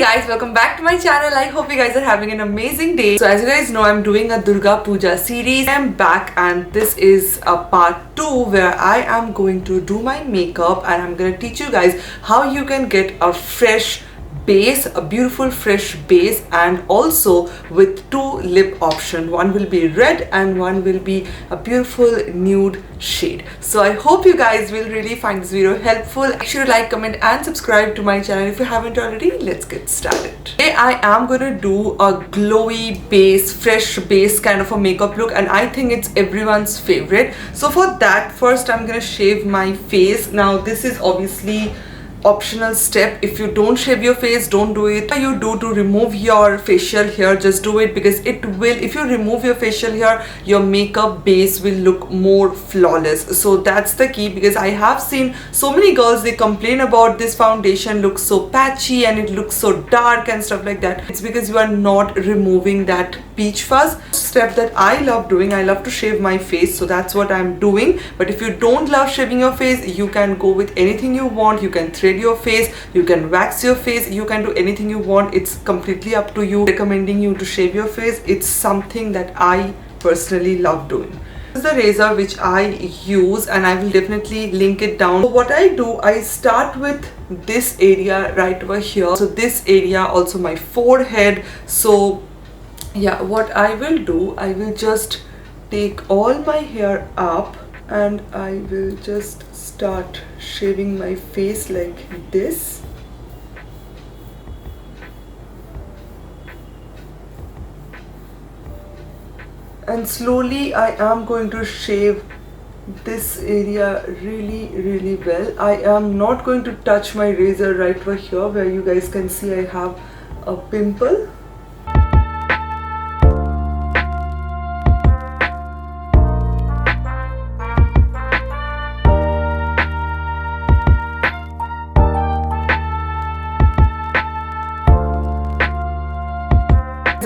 guys, welcome back to my channel. I hope you guys are having an amazing day. So as you guys know, I'm doing a Durga Puja series. I'm back and this is a part 2 where I am going to do my makeup and I'm going to teach you guys how you can get a fresh base, a beautiful fresh base, and also with two lip options. One will be red and one will be a beautiful nude shade. So I hope you guys will really find this video helpful. Make sure to like, comment and subscribe to my channel if you haven't already. Let's get started. Today I am going to do a glowy base, fresh base kind of a makeup look, and I think it's everyone's favorite. So for that, first I'm going to shave my face. Now this is obviously optional step. If you don't shave your face, don't do it. What you do to remove your facial hair, just do it, because it will, if you remove your facial hair, your makeup base will look more flawless. So that's the key, because I have seen so many girls, they complain about this foundation looks so patchy and it looks so dark and stuff like that. It's because you are not removing that peach fuzz. Step that I love doing, I love to shave my face, so that's what I'm doing. But if you don't love shaving your face, you can go with anything you want. You can thread your face, you can wax your face, you can do anything you want. It's completely up to you. Recommending you to shave your face, it's something that I personally love doing. This is the razor which I use and I will definitely link it down. So what I do, I start with this area right over here. So this area, also my forehead. So yeah, what I will do, I will just take all my hair up and I will just start shaving my face like this. And slowly I am going to shave this area really well. I am not going to touch my razor right over here where you guys can see I have a pimple.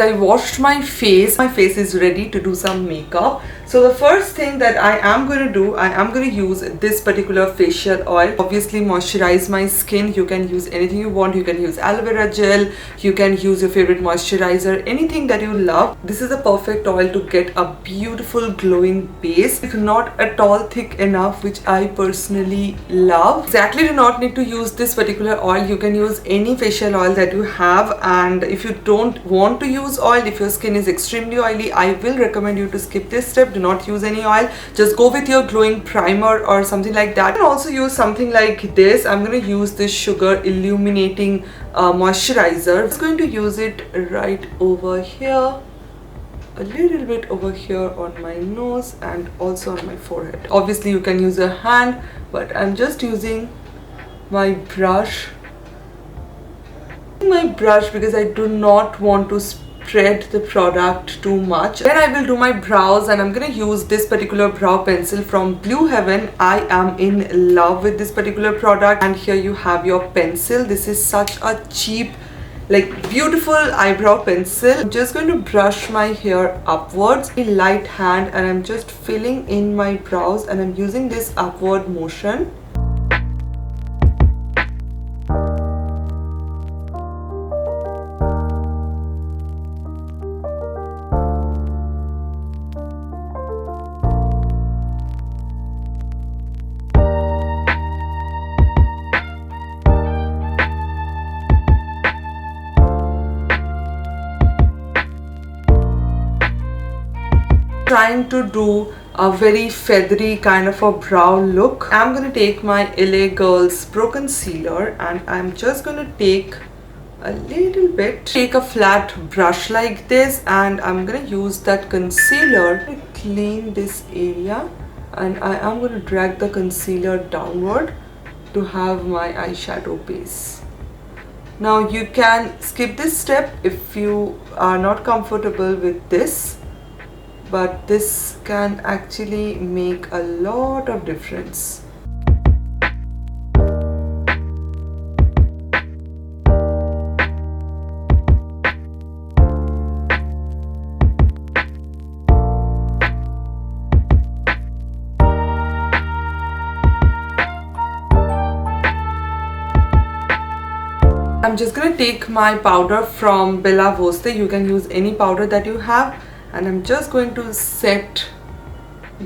I washed my face is ready to do some makeup. So the first thing that I am going to do, I am going to use this particular facial oil. Obviously moisturize my skin. You can use anything you want. You can use aloe vera gel, you can use your favorite moisturizer, anything that you love. This is a perfect oil to get a beautiful glowing base. It's not at all thick enough, which I personally love. Exactly, do not need to use this particular oil. You can use any facial oil that you have, and if you don't want to use oil, if your skin is extremely oily, I will recommend you to skip this step. Do not use any oil, just go with your glowing primer or something like that. You can also use something like this. I'm going to use this sugar illuminating moisturizer. I'm just going to use it right over here, a little bit over here on my nose and also on my forehead. Obviously you can use a hand, but I'm just using my brush because I do not want to spread the product too much. Then I will do my brows and I'm gonna use this particular brow pencil from Blue Heaven. I am in love with this particular product, and here you have your pencil. This is such a cheap, like beautiful eyebrow pencil. I'm just going to brush my hair upwards, a light hand, and I'm just filling in my brows and I'm using this upward motion. Trying to do a very feathery kind of a brow look. I'm going to take my LA Girls Pro Concealer and I'm just going to take a little bit, take a flat brush like this, and I'm going to use that concealer to clean this area, and I am going to drag the concealer downward to have my eyeshadow base. Now you can skip this step if you are not comfortable with this, but this can actually make a lot of difference. I'm just gonna take my powder from Bella Voste. You can use any powder that you have, and I'm just going to set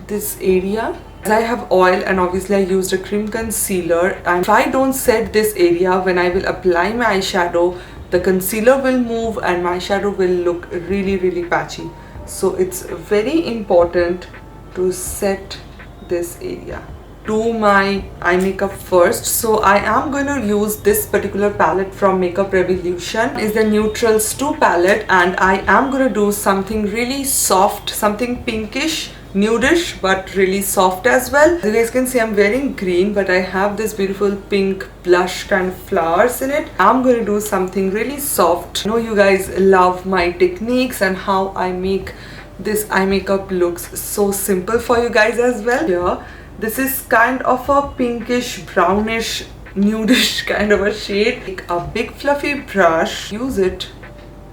this area. As I have oil and obviously I used a cream concealer, and if I don't set this area when I will apply my eyeshadow, the concealer will move and my shadow will look really patchy. So it's very important to set this area. Do my eye makeup first. So I am going to use this particular palette from Makeup Revolution. It's the Neutrals 2 palette, and I am going to do something really soft, something pinkish, nudish, but really soft as well. As you guys can see, I'm wearing green, but I have this beautiful pink blush kind of flowers in it. I'm going to do something really soft. I know you guys love my techniques and how I make this eye makeup looks so simple for you guys as well. Here, this is kind of a pinkish, brownish, nudish kind of a shade. Take a big fluffy brush, use it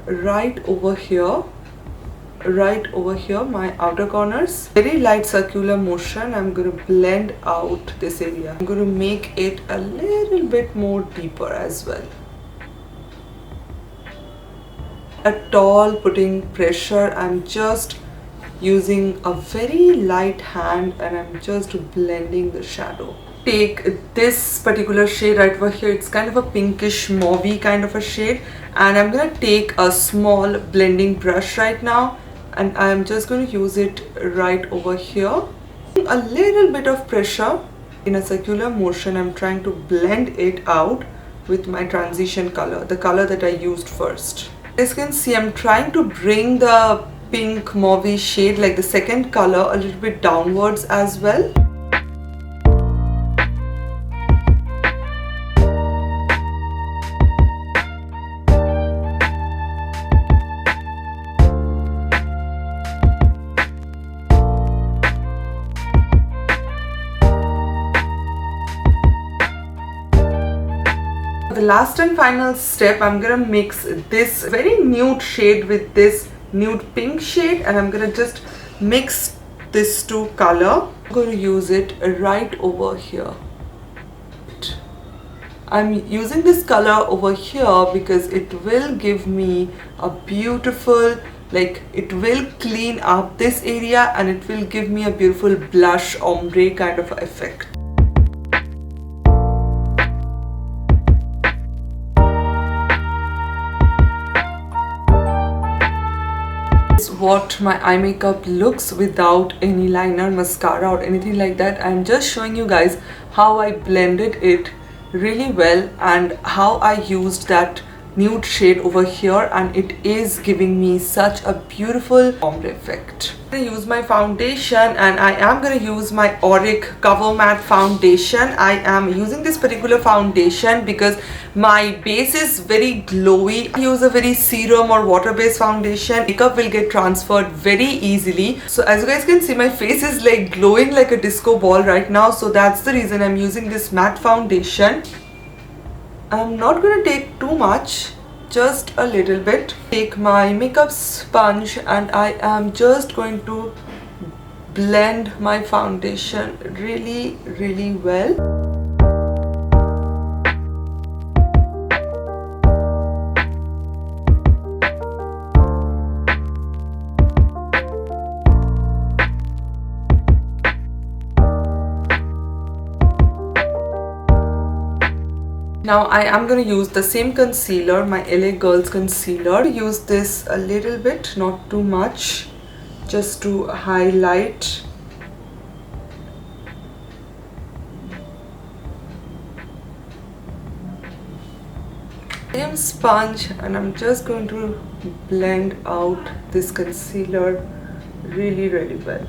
right over here, my outer corners. Very light circular motion. I'm going to blend out this area. I'm going to make it a little bit more deeper as well. At all putting pressure, I'm just using a very light hand and I'm just blending the shadow. Take this particular shade right over here. It's kind of a pinkish mauvey kind of a shade, and I'm gonna take a small blending brush right now and I'm just going to use it right over here. A little bit of pressure in a circular motion. I'm trying to blend it out with my transition color, the color that I used first. As you can see, I'm trying to bring the pink mauvey shade, like the second color, a little bit downwards as well. The last and final step, I'm gonna mix this very nude shade with this nude pink shade, and I'm gonna just mix this two color. I'm going to use it right over here. I'm using this color over here because it will give me a beautiful, like, it will clean up this area and it will give me a beautiful blush ombre kind of effect. What my eye makeup looks without any liner, mascara or anything like that. I'm just showing you guys how I blended it really well and how I used that nude shade over here, and it is giving me such a beautiful ombre effect. I'm going to use my foundation, and I am going to use my Auric Cover Matte foundation. I am using this particular foundation because my base is very glowy. I use a very serum or water based foundation. Makeup will get transferred very easily. So as you guys can see, my face is like glowing like a disco ball right now. So that's the reason I'm using this matte foundation. I'm not going to take too much, just a little bit. Take my makeup sponge and I am just going to blend my foundation really well. Now I am going to use the same concealer, my LA Girls concealer. Use this a little bit, not too much, just to highlight. Same sponge, and I'm just going to blend out this concealer really well.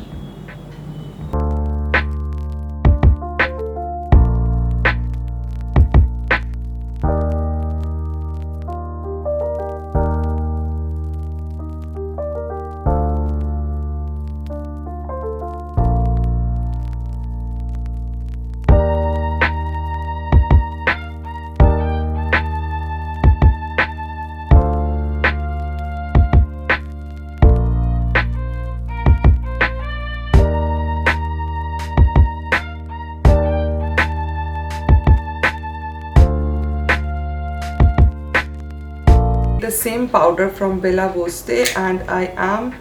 the same powder from Bella Voste, and I am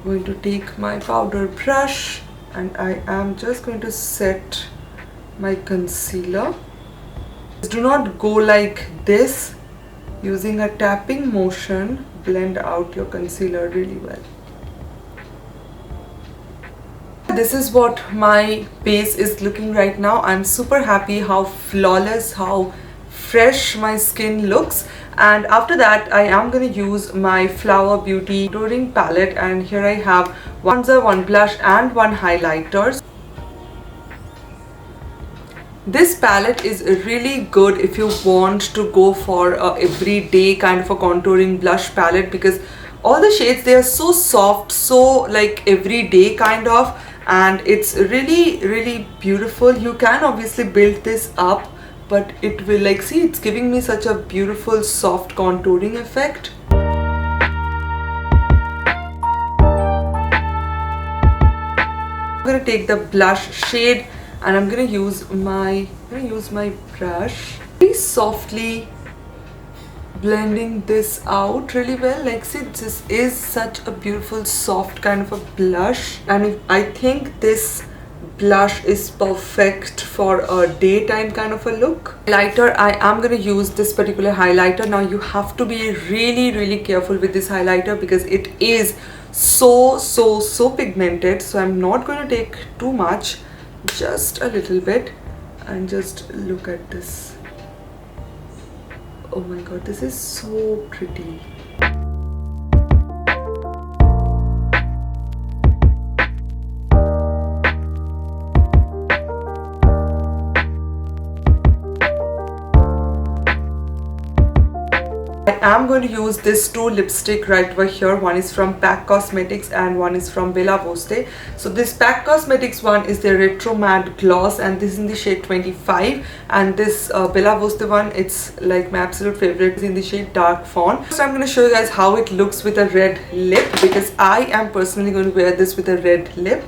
going to take my powder brush and I am just going to set my concealer. Do not go like this. Using a tapping motion, blend out your concealer really well. This is what my base is looking right now. I'm super happy how flawless, how fresh my skin looks. And after that, I am going to use my Flower Beauty contouring palette, and here I have one bronzer, one blush and one highlighter. This palette is really good if you want to go for a everyday kind of a contouring blush palette, because all the shades, they are so soft, so like everyday kind of, and it's really beautiful. You can obviously build this up, but it will, like, see, it's giving me such a beautiful soft contouring effect. I'm gonna take the blush shade and I'm gonna use my brush, very softly blending this out really well. Like, see, this is such a beautiful soft kind of a blush, and I think this blush is perfect for a daytime kind of a look. Highlighter, I am going to use this particular highlighter. Now you have to be really careful with this highlighter because it is so pigmented, so I'm not going to take too much, just a little bit, and just look at this. Oh my god, this is so pretty. I am going to use this two lipstick right over here. One is from PAC Cosmetics and one is from Bella Voste. So this PAC Cosmetics one is the Retro Matte Gloss, and this is in the shade 25, and this Bella Voste one, it's like my absolute favorite, is in the shade Dark Fawn. So I'm going to show you guys how it looks with a red lip, because I am personally going to wear this with a red lip.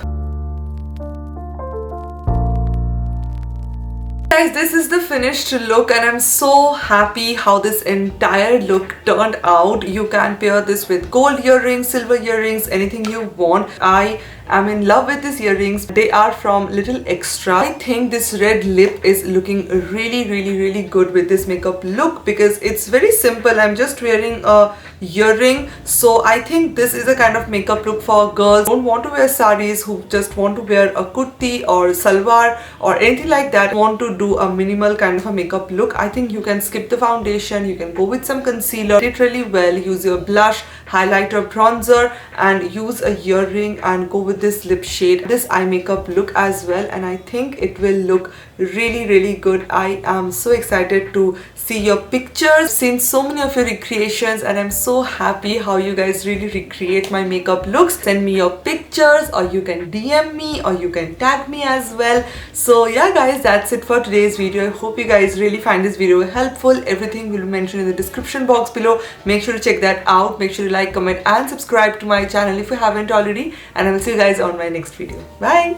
Guys, this is the finished look and I'm so happy how this entire look turned out. You can pair this with gold earrings, silver earrings, anything you want. I am in love with these earrings. They are from Little Extra. I think this red lip is looking really good with this makeup look because it's very simple. I'm just wearing a earring, so I think this is a kind of makeup look for girls who don't want to wear sarees, who just want to wear a kurti or salwar or anything like that, want to do a minimal kind of a makeup look. I think you can skip the foundation, you can go with some concealer, it really well, use your blush, highlighter, bronzer, and use a earring and go with this lip shade, this eye makeup look as well, and I think it will look really good. I am so excited to see your pictures. I've seen so many of your recreations and I'm so happy how you guys really recreate my makeup looks. Send me your pictures, or you can DM me, or you can tag me as well. So yeah guys, that's it for today's video. I hope you guys really find this video helpful. Everything will be mentioned in the description box below. Make sure to check that out. Make sure to like, comment and subscribe to my channel if you haven't already, and I will see you guys on my next video. Bye.